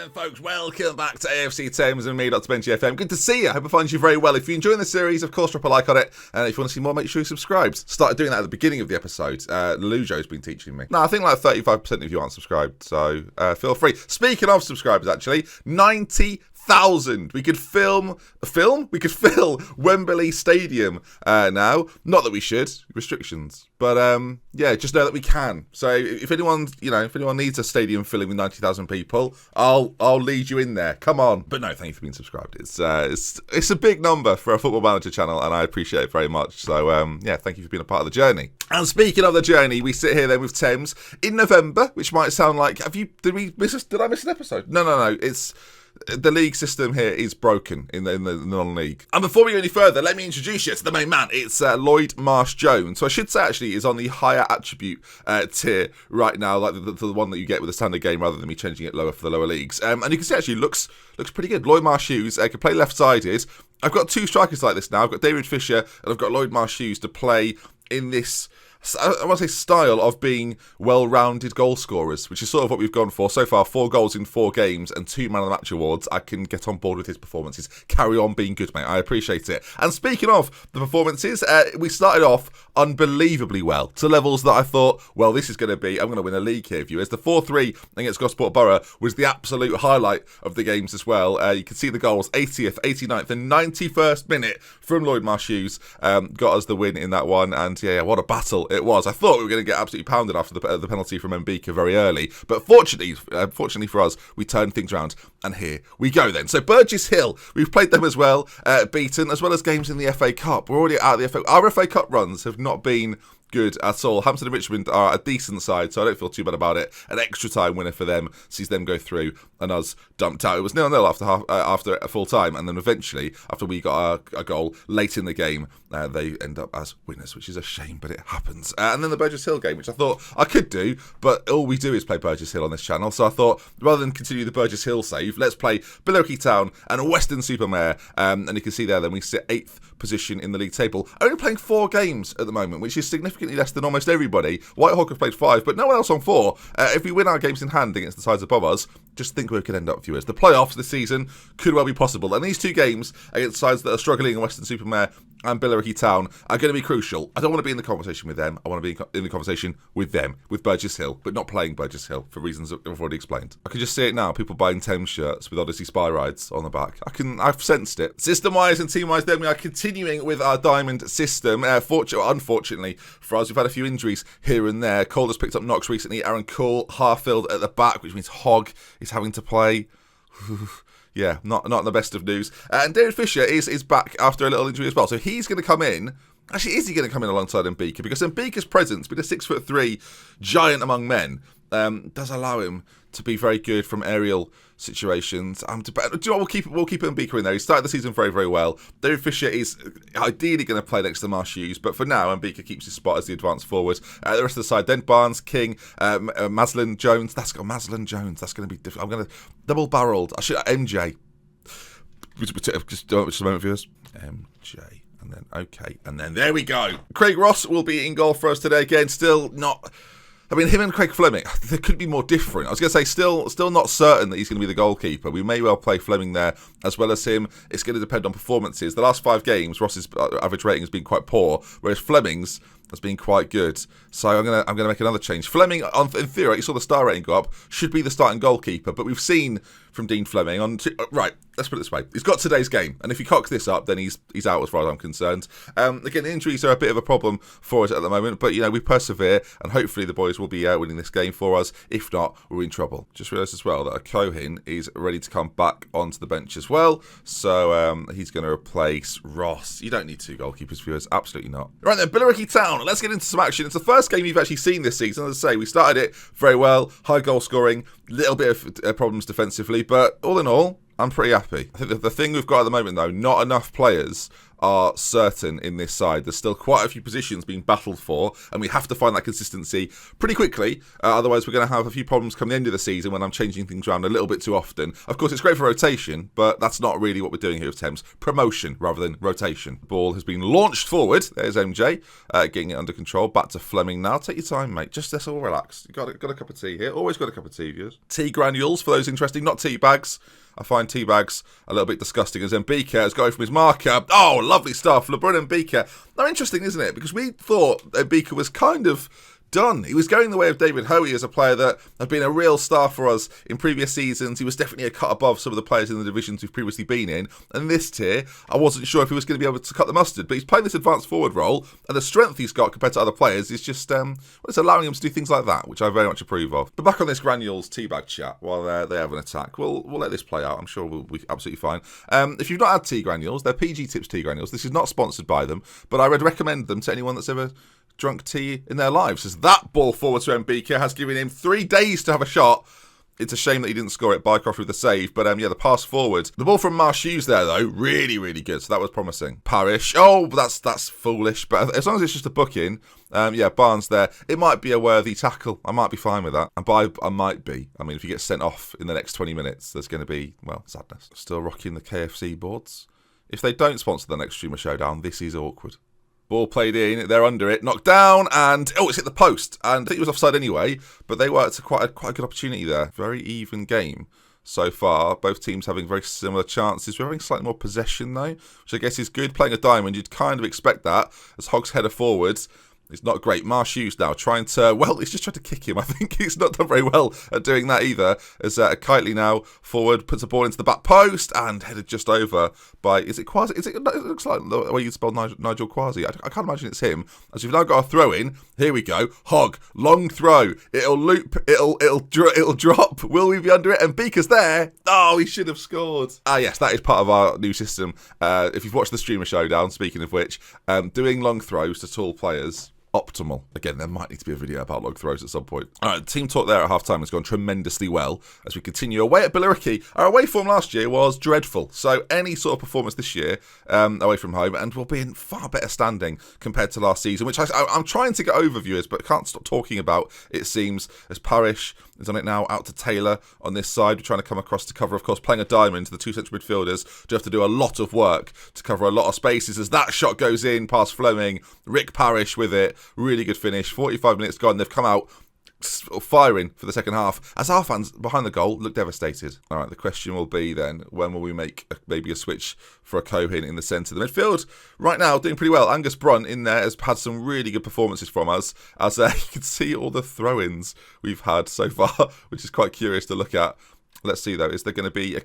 Alright folks, welcome back to AFC Thames and me, DoctorBenjyFM. Good to see you. I hope it finds you very well. If you're enjoying the series, of course, drop a like on it. And if you want to see more, make sure you subscribe. Started doing that at the beginning of the episode. Lujo's been teaching me. No, I think like 35% of you aren't subscribed, so feel free. Speaking of subscribers, actually, 90,000. We could fill Wembley Stadium now. Not that we should, restrictions. But yeah, just know that we can. So if anyone needs a stadium filling with 90,000 people, I'll lead you in there. Come on. But no, thank you for being subscribed. It's a big number for a Football Manager channel, and I appreciate it very much. So yeah, thank you for being a part of the journey. And speaking of the journey, we sit here then with Thames in November, which might sound like did I miss an episode? No. It's the league system here is broken in the non-league. And before we go any further, let me introduce you to the main man. It's Lloyd Marsh-Jones. So I should say actually is on the higher attribute tier right now, like the one that you get with a standard game rather than me changing it lower for the lower leagues. And you can see actually looks pretty good. Lloyd Marsh-Hughes can play left-sided. I've got two strikers like this now. I've got David Fisher and I've got Lloyd Marsh-Hughes to play in this, I want to say, style of being well-rounded goal scorers, which is sort of what we've gone for so far. 4 goals in 4 games and 2 Man of the Match awards. I can get on board with his performances. Carry on being good, mate. I appreciate it. And speaking of the performances, we started off unbelievably well, to levels that I thought, well, this is going to be, I'm going to win a league here, viewers. The 4-3 against Gosport Borough was the absolute highlight of the games as well. You can see the goals, 80th, 89th and 91st minute from Lloyd Marsh-Hughes got us the win in that one. And yeah, what a battle it was. I thought we were going to get absolutely pounded after the penalty from Mbika very early, but fortunately for us, we turned things around, and here we go then. So Burgess Hill, we've played them as well, beaten, as well as games in the FA Cup. We're already out of the FA. Our FA Cup runs have not been good at all. Hampton and Richmond are a decent side, so I don't feel too bad about it. An extra time winner for them, sees them go through and us dumped out. It was 0-0 after a full time, and then eventually, after we got a goal late in the game, they end up as winners, which is a shame, but it happens. And then the Burgess Hill game, which I thought I could do, but all we do is play Burgess Hill on this channel, so I thought, rather than continue the Burgess Hill save, let's play Billericay Town and Weston-super-Mare, and you can see there, then we sit 8th position in the league table. Only playing 4 games at the moment, which is significantly less than almost everybody. Whitehawk have played 5, but no one else on 4. If we win our games in hand against the sides above us, just think where we could end up, viewers. The playoffs this season could well be possible, and these 2 games against sides that are struggling in Weston-super-Mare and Billericay Town are going to be crucial. I don't want to be in the conversation with them. I want to be in the conversation with them, with Burgess Hill, but not playing Burgess Hill for reasons that I've already explained. I can just see it now, people buying Thames shirts with Odyssey Spy Rides on the back. I've sensed it. System-wise and team-wise, then we are continuing with our diamond system. Unfortunately for us, we've had a few injuries here and there. Cole has picked up knocks recently. Aaron Cole, Harfield at the back, which means Hogg is having to play. Yeah, not the best of news. And David Fisher is back after a little injury as well. So he's going to come in. Actually, is he going to come in alongside Mbika? Because Mbika's presence, being a 6'3" giant among men, does allow him to be very good from aerial situations. Do you know what? We'll keep Mbika in there. He started the season very, very well. David Fisher is ideally going to play next to Marsh-Hughes, but for now, Mbika keeps his spot as the advanced forward. The rest of the side, then Barnes, King, Maslin Jones. Maslin Jones. That's going to be difficult. I'm going to double-barreled. I should MJ. Just a moment, viewers. MJ. And then, okay. And then there we go. Craig Ross will be in goal for us today again. Still not... I mean, him and Craig Fleming, they couldn't be more different. I was going to say, still not certain that he's going to be the goalkeeper. We may well play Fleming there as well as him. It's going to depend on performances. The last 5 games, Ross's average rating has been quite poor, whereas Fleming's has been quite good. So I'm gonna make another change. Fleming, in theory, you saw the star rating go up, should be the starting goalkeeper, but we've seen from Dean Fleming right, let's put it this way. He's got today's game, and if he cocks this up, then he's out as far as I'm concerned. Again, injuries are a bit of a problem for us at the moment, but we persevere, and hopefully the boys will be winning this game for us. If not, we're in trouble. Just realised as well that a Cohen is ready to come back onto the bench as well, so he's going to replace Ross. You don't need 2 goalkeepers, viewers, absolutely not. Right then, Billericay Town. Let's get into some action. It's the first game you've actually seen this season. As I say, we started it very well, high goal scoring, little bit of problems defensively, but all in all, I'm pretty happy. I think the thing we've got at the moment, though, not enough players are certain in this side. There's still quite a few positions being battled for, and we have to find that consistency pretty quickly. Otherwise, we're going to have a few problems come the end of the season when I'm changing things around a little bit too often. Of course, it's great for rotation, but that's not really what we're doing here with Thames. Promotion rather than rotation. Ball has been launched forward. There's MJ getting it under control. Back to Fleming now. Take your time, mate. Just let's all relax. You got a cup of tea here. Always got a cup of tea, viewers. Tea granules for those interesting, not tea bags. I find tea bags a little bit disgusting. As Mbika has gone from his marker. Oh, lovely stuff. LeBron Mbika. Now, interesting, isn't it? Because we thought Mbika was kind of done. He was going the way of David Hoey as a player that had been a real star for us in previous seasons. He was definitely a cut above some of the players in the divisions we've previously been in. And this tier, I wasn't sure if he was going to be able to cut the mustard. But he's playing this advanced forward role, and the strength he's got compared to other players is just it's allowing him to do things like that, which I very much approve of. But back on this Granules teabag chat while they have an attack. We'll let this play out. I'm sure we'll be absolutely fine. If you've not had tea granules, they're PG Tips tea granules. This is not sponsored by them, but I would recommend them to anyone that's ever drunk tea in their lives, as that ball forward to Mbika has given him 3 days to have a shot. It's a shame that he didn't score it. Bycroft with the save, but the pass forward. The ball from Marshues there, though, really, really good. So that was promising. Parrish. Oh, that's foolish. But as long as it's just a booking, Barnes there. It might be a worthy tackle. I might be fine with that. And by I might be, I mean, if you get sent off in the next 20 minutes, there's going to be, sadness. Still rocking the KFC boards. If they don't sponsor the next Streamer Showdown, this is awkward. Ball played in, they're under it, knocked down, and it's hit the post. And I think it was offside anyway, but they were to quite a good opportunity there. Very even game so far. Both teams having very similar chances. We're having slightly more possession though, which I guess is good. Playing a diamond, you'd kind of expect that as Hogg's header forwards. It's not great. Marshues now trying to, he's just trying to kick him. I think he's not done very well at doing that either. As Kitely now forward, puts a ball into the back post and headed just over by, is it Quasi? It looks like the way you spell Nigel Quasi. I can't imagine it's him. As we've now got a throw in. Here we go. Hogg, long throw. It'll loop. It'll drop. Will we be under it? And Beaker's there. Oh, he should have scored. Yes, that is part of our new system. If you've watched the Streamer Showdown, speaking of which, doing long throws to tall players. Optimal. Again, there might need to be a video about log throws at some point. All right, the team talk there at half-time has gone tremendously well as we continue away at Billericay. Our away form last year was dreadful, so any sort of performance this year away from home, and we'll be in far better standing compared to last season, which I'm trying to get over, viewers, but can't stop talking about, it seems, as Parrish is on it now, out to Taylor on this side. We're trying to come across to cover, of course, playing a diamond. The two central midfielders do have to do a lot of work to cover a lot of spaces as that shot goes in past Fleming. Rick Parrish with it. Really good finish. 45 minutes gone. They've come out firing for the second half as our fans behind the goal look devastated. All right, the question will be then, when will we make maybe a switch for a Cohen in the centre of the midfield? Right now, doing pretty well. Angus Brunt in there has had some really good performances from us, as you can see all the throw-ins we've had so far, which is quite curious to look at. Let's see, though, is there going to be,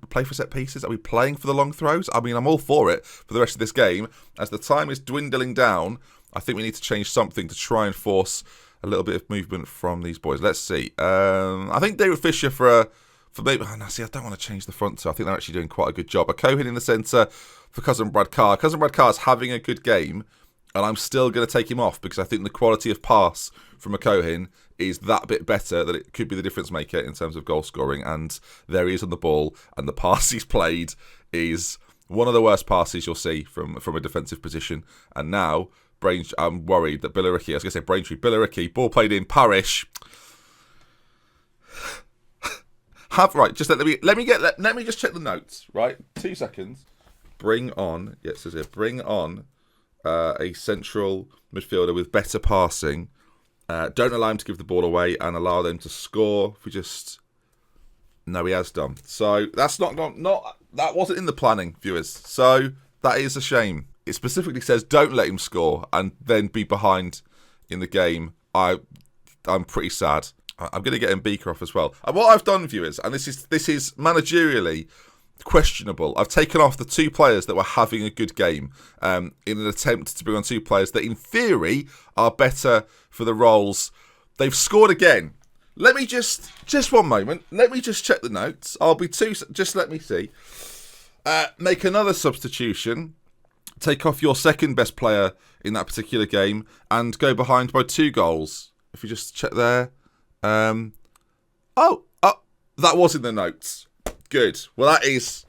play for set pieces? Are we playing for the long throws? I mean, I'm all for it for the rest of this game. As the time is dwindling down, I think we need to change something to try and force a little bit of movement from these boys. Let's see. I think David Fisher for maybe. I don't want to change the front two. I think they're actually doing quite a good job. A Cohen in the centre for Cousin Brad Carr. Cousin Brad Carr's having a good game, and I'm still going to take him off because I think the quality of pass from a Cohen is that bit better that it could be the difference maker in terms of goal scoring. And there he is on the ball, and the pass he's played is one of the worst passes you'll see from a defensive position. And now I'm worried that Billericay, I was going to say Braintree, Billericay, ball played in, Parrish. Just let me just check the notes, right? 2 seconds. Bring on, it says here, bring on a central midfielder with better passing. Don't allow him to give the ball away and allow them to score. No, he has done. So that's not that wasn't in the planning, viewers. So that is a shame. It specifically says don't let him score and then be behind in the game. I'm pretty sad. I'm going to get Mbika off as well. And what I've done, viewers, and this is managerially questionable. I've taken off the 2 players that were having a good game in an attempt to bring on 2 players that, in theory, are better for the roles. They've scored again. Let me just 1 moment. Let me just check the notes. Just let me see. Make another substitution. Take off your second best player in that particular game and go behind by 2 goals. If you just check there. That was in the notes. Good. Well, that is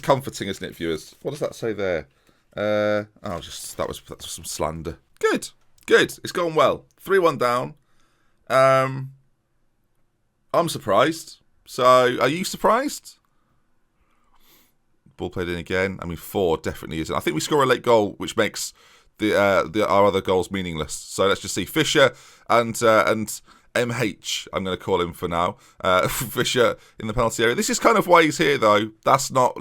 comforting, isn't it, viewers? What does that say there? That was some slander. Good. It's gone well. 3-1 down. I'm surprised. So, are you surprised? Ball played in again. I mean, 4 definitely isn't. I think we score a late goal, which makes our other goals meaningless. So let's just see Fisher and MH. I'm going to call him for now. Fisher in the penalty area. This is kind of why he's here, though. Let's not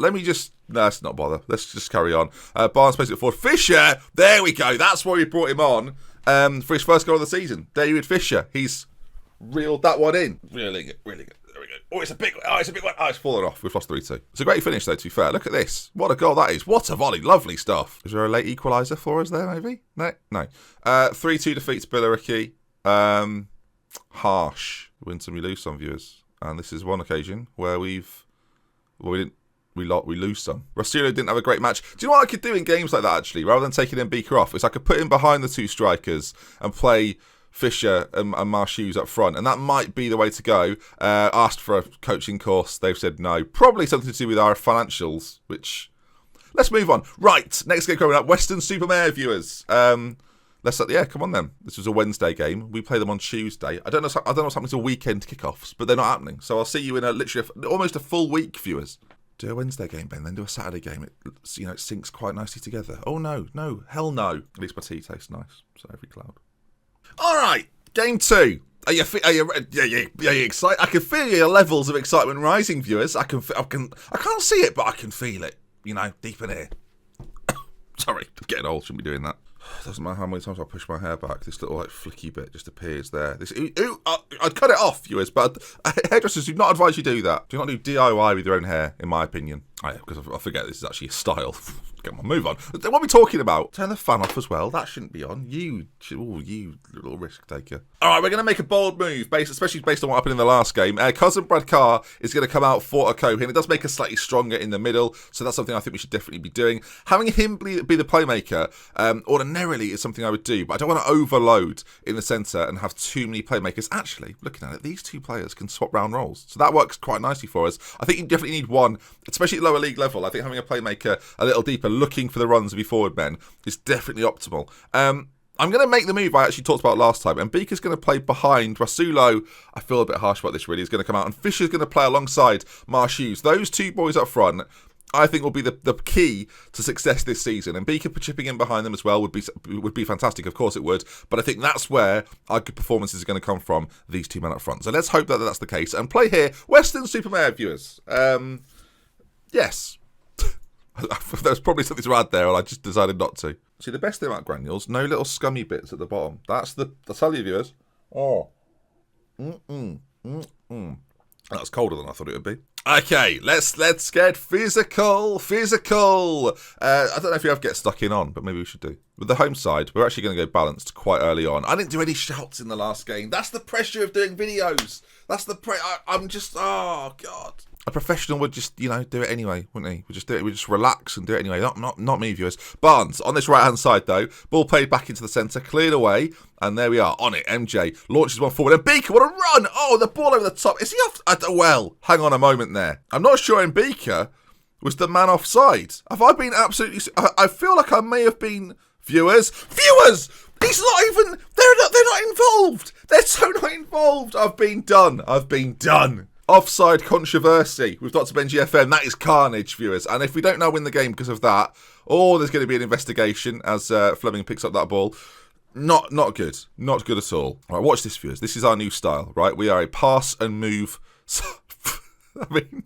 bother. Let's just carry on. Barnes plays it forward. Fisher. There we go. That's why we brought him on for his first goal of the season. David Fisher. He's reeled that one in. Reeling it. There we go. Oh, it's a big one. Oh, it's fallen off. We've lost 3-2. It's a great finish, though, to be fair. Look at this. What a goal that is. What a volley. Lovely stuff. Is there a late equaliser for us there, maybe? No. 3-2 defeats Billericay. Harsh. Win some, we lose some, viewers. And this is one occasion where we lose some. Rasulo didn't have a great match. Do you know what I could do in games like that, actually? Rather than taking Mbika off, is I could put him behind the 2 strikers and play Fisher and Marshoes up front, and that might be the way to go. Asked for a coaching course, they've said no. Probably something to do with our financials, which... Let's move on. Right, next game coming up, Weston-super-Mare, viewers. Come on then. This was a Wednesday game. We play them on Tuesday. I don't know what's happening to weekend kickoffs, but they're not happening. So I'll see you in almost a full week, viewers. Do a Wednesday game, Ben, then do a Saturday game. It syncs quite nicely together. Oh, no, hell no. At least my tea tastes nice, so every cloud. All right, game 2. Are you excited? I can feel your levels of excitement rising, viewers. I can't see it, but I can feel it. Deep in here. Sorry, I'm getting old. Shouldn't be doing that. Doesn't matter how many times I push my hair back. This little flicky bit just appears there. I'd cut it off, viewers, but hairdressers do not advise you do that. Do not do DIY with your own hair, in my opinion. Because I forget this is actually a style. Come on, move on. What are we talking about? Turn the fan off as well. That shouldn't be on. You little risk taker. All right, we're going to make a bold move, especially based on what happened in the last game. Cousin Brad Carr is going to come out for a Cohen. It does make us slightly stronger in the middle, so that's something I think we should definitely be doing. Having him be the playmaker ordinarily is something I would do, but I don't want to overload in the centre and have too many playmakers. Actually, looking at it, these 2 players can swap round roles, so that works quite nicely for us. I think you definitely need one, especially at lower league level. I think having a playmaker a little deeper, looking for the runs of your forward men, is definitely optimal. I'm going to make the move I actually talked about last time, and Beaker's going to play behind Rasulo. I feel a bit harsh about this, really. He's going to come out, and Fisher's going to play alongside Marshoes. Those 2 boys up front, I think, will be the key to success this season, and Beaker chipping in behind them as well would be fantastic. Of course it would, but I think that's where our good performances are going to come from, these 2 men up front. So let's hope that that's the case, and play here, Weston-super-Mare, viewers. Yes. There's probably something to add there, and I just decided not to. See, the best thing about granules, no little scummy bits at the bottom. I'll tell you, viewers. Oh. That's colder than I thought it would be. Okay, let's get physical. I don't know if you have Get Stuck In on, but maybe we should do. With the home side, we're actually going to go balanced quite early on. I didn't do any shouts in the last game. That's the pressure of doing videos. I'm just, oh, God. A professional would just, do it anyway, wouldn't he? We'd just do it. We'd just relax and do it anyway. Not me, viewers. Barnes on this right-hand side, though. Ball played back into the centre, cleared away, and there we are on it. MJ launches one forward, and Beaker, what a run! Oh, the ball over the top. Is he off? Well, hang on a moment there. I'm not sure Beaker was the man offside. Have I been absolutely? I feel like I may have been. Viewers. He's not even. They're not involved. They're so not involved. I've been done. Offside controversy with DoctorBenjyFM. That is carnage, viewers. And if we don't now win the game because of that, there's going to be an investigation as Fleming picks up that ball. Not good. Not good at all. All right, watch this, viewers. This is our new style, right? We are a pass and move. I mean,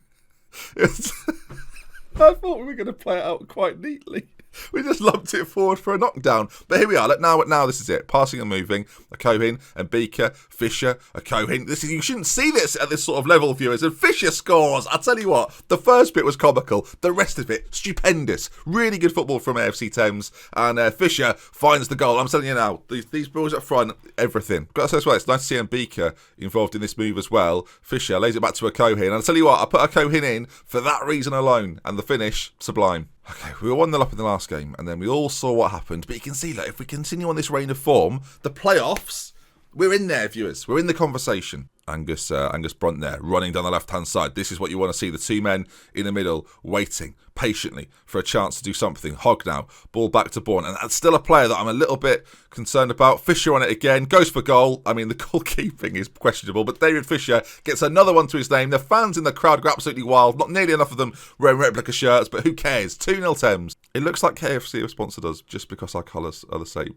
I thought we were going to play it out quite neatly. We just lumped it forward for a knockdown. But here we are. Look, now this is it. Passing and moving. A Cohen and Beaker. Fisher. A Cohen. You shouldn't see this at this sort of level, viewers. And Fisher scores. I'll tell you what. The first bit was comical. The rest of it, stupendous. Really good football from AFC Thames. And Fisher finds the goal. I'm telling you now. These boys up front, everything. Got to say as well, it's nice to see Beaker involved in this move as well. Fisher lays it back to a Cohen. And I'll tell you what, I put a Cohen in for that reason alone. And the finish, sublime. Okay, we were 1-0 up in the last game, and then we all saw what happened. But you can see that if we continue on this reign of form, the playoffs, we're in there, viewers. We're in the conversation. Angus Brunt there, running down the left-hand side. This is what you want to see. The two men in the middle, waiting patiently for a chance to do something. Hogg now, ball back to Bourne. And that's still a player that I'm a little bit concerned about. Fisher on it again, goes for goal. I mean, the goalkeeping is questionable, but David Fisher gets another one to his name. The fans in the crowd go absolutely wild. Not nearly enough of them wearing replica shirts, but who cares? 2-0 Thames. It looks like KFC have sponsored us just because our colours are the same.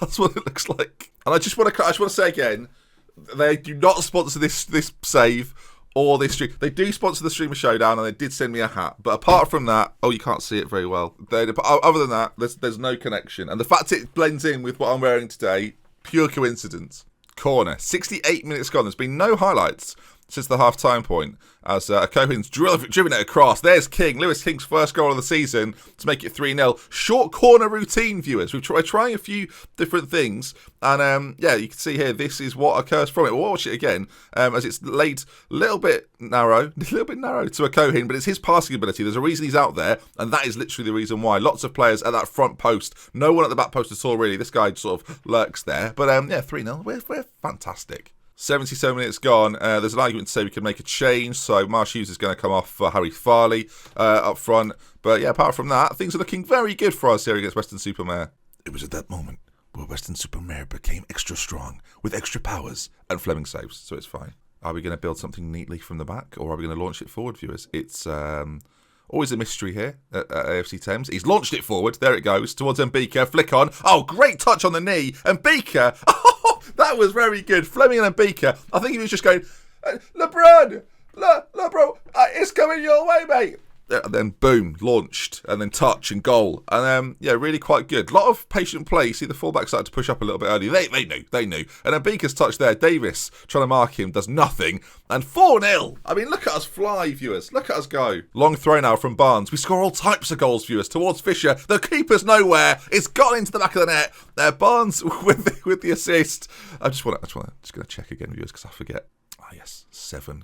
That's what it looks like. And I just want to say again, they do not sponsor this save or this stream. They do sponsor the Streamer Showdown, and they did send me a hat. But apart from that, you can't see it very well. Other than that, there's no connection. And the fact it blends in with what I'm wearing today, pure coincidence. Corner, 68 minutes gone. There's been no highlights since the half-time point as Cohen's driven it across. There's King, Lewis King's first goal of the season to make it 3-0. Short corner routine, viewers. We're trying a few different things, and you can see here, this is what occurs from it. We'll watch it again as it's laid a little bit narrow to a Cohen, but it's his passing ability. There's a reason he's out there, and that is literally the reason why. Lots of players at that front post. No one at the back post at all, really. This guy sort of lurks there. But 3-0. We're fantastic. 77 minutes gone. There's an argument to say we can make a change, so Marsh Hughes is going to come off for Harry Farley up front. But yeah, apart from that, things are looking very good for us here against Weston-super-Mare. It was at that moment where Weston-super-Mare became extra strong with extra powers, and Fleming saves, so it's fine. Are we going to build something neatly from the back, or are we going to launch it forward, viewers? It's always a mystery here at AFC Thames. He's launched it forward. There it goes towards Mbika. Flick on. Oh, great touch on the knee. Mbika. Oh, that was very good. Fleming and Mbika. I think he was just going, LeBron, LeBron, it's coming your way, mate. And then boom, launched, and then touch and goal. And really quite good. A lot of patient play. See, the fullback started to push up a little bit early. They knew. And then Beaker's touch there. Davis trying to mark him, does nothing. And 4-0. I mean, look at us fly, viewers. Look at us go. Long throw now from Barnes. We score all types of goals, viewers, towards Fisher. The keeper's nowhere. It's gone into the back of the net. Barnes with the assist. I'm just going to check again, viewers, because I forget. Yes, seven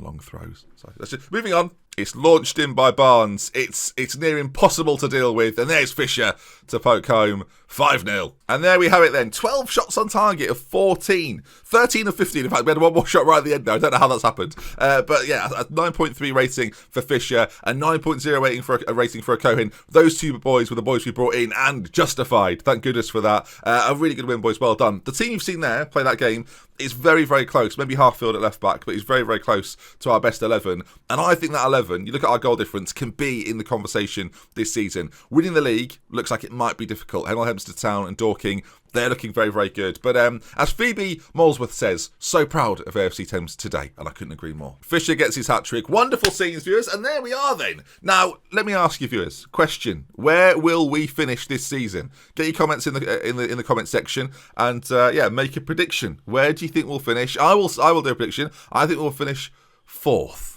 long throws. So that's just moving on. It's launched in by Barnes. It's near impossible to deal with. And there's Fisher to poke home. 5-0. And there we have it then. 12 shots on target of 14. 13 of 15. In fact, we had one more shot right at the end now. I don't know how that's happened. But yeah, a 9.3 rating for Fisher. A 9.0 rating for a Cohen. Those two boys were the boys we brought in and justified. Thank goodness for that. A really good win, boys. Well done. The team you've seen there play that game is very, very close. Maybe half-field at left back, but it's very, very close to our best 11. And I think that 11, you look at our goal difference, can be in the conversation this season. Winning the league looks like it might be difficult. Hemel Hempstead Town and Dorking, they're looking very, very good. But as Phoebe Molesworth says, so proud of AFC Thames today, and I couldn't agree more. Fisher gets his hat-trick. Wonderful scenes, viewers, and there we are then. Now, let me ask you, viewers, question. Where will we finish this season? Get your comments in the comment section, and make a prediction. Where do you think we'll finish? I will do a prediction. I think we'll finish 4th.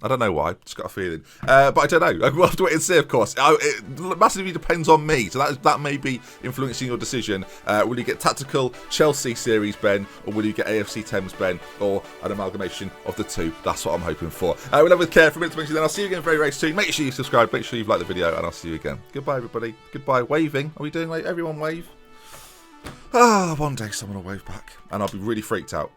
I don't know why, just got a feeling. But I don't know. We'll have to wait and see, of course. It massively depends on me, so that may be influencing your decision. Will you get tactical Chelsea series, Ben, or will you get AFC Thames, Ben, or an amalgamation of the two? That's what I'm hoping for. We'll have with care for a minute to mention then. I'll see you again very, very soon. Make sure you subscribe, make sure you've liked the video, and I'll see you again. Goodbye, everybody. Goodbye. Waving. Are we doing, everyone wave? One day someone will wave back, and I'll be really freaked out.